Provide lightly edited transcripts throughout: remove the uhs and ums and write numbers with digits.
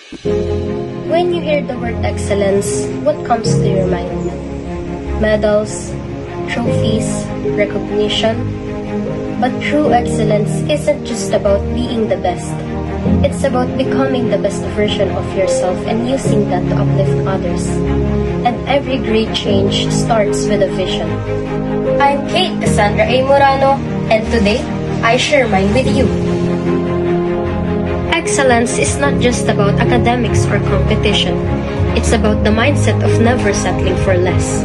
When you hear the word excellence, what comes to your mind? Medals, trophies, recognition. But true excellence isn't just about being the best. It's about becoming the best version of yourself and using that to uplift others. And every great change starts with a vision. I'm Kate Cassandra A. Morano, and today, I share mine with you. Excellence is not just about academics or competition. It's about the mindset of never settling for less.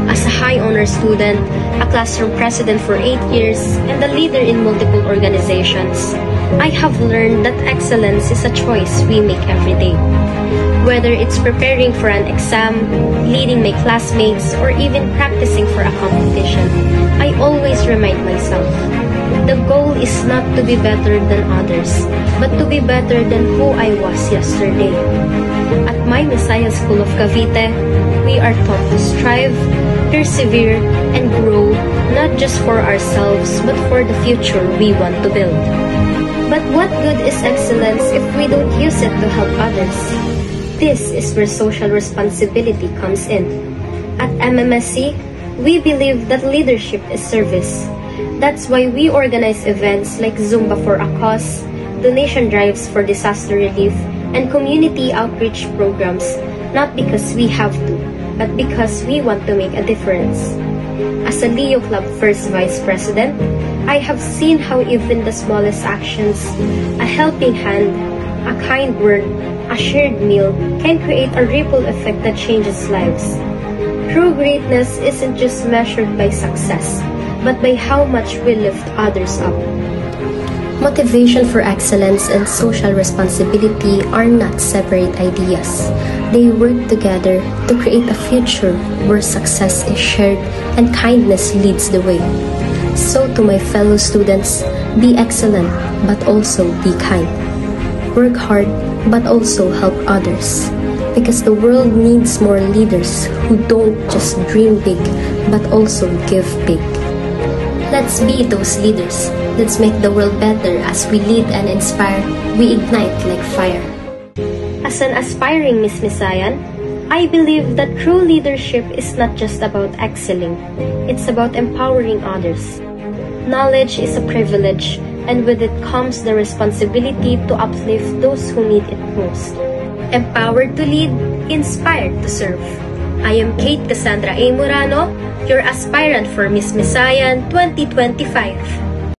As a high honor student, a classroom president for 8 years, and a leader in multiple organizations, I have learned that excellence is a choice we make every day. Whether it's preparing for an exam, leading my classmates, or even practicing for a competition, I always remind myself, the goal is not to be better than others, but to be better than who I was yesterday. At my Messiah School of Cavite, we are taught to strive, persevere, and grow, not just for ourselves, but for the future we want to build. But what good is excellence if we don't use it to help others? This is where social responsibility comes in. At MMSC, we believe that leadership is service. That's why we organize events like Zumba for a Cause, donation drives for disaster relief, and community outreach programs, not because we have to, but because we want to make a difference. As a Leo Club First Vice President, I have seen how even the smallest actions, a helping hand, a kind word, a shared meal, can create a ripple effect that changes lives. True greatness isn't just measured by success, but by how much we lift others up. Motivation for excellence and social responsibility are not separate ideas. They work together to create a future where success is shared and kindness leads the way. So to my fellow students, be excellent, but also be kind. Work hard, but also help others. Because the world needs more leaders who don't just dream big, but also give big. Let's be those leaders. Let's make the world better as we lead and inspire. We ignite like fire. As an aspiring Miss Misayan, I believe that true leadership is not just about excelling. It's about empowering others. Knowledge is a privilege, and with it comes the responsibility to uplift those who need it most. Empowered to lead, inspired to serve. I am Kate Cassandra A. Morano, your aspirant for Miss Misayan 2025.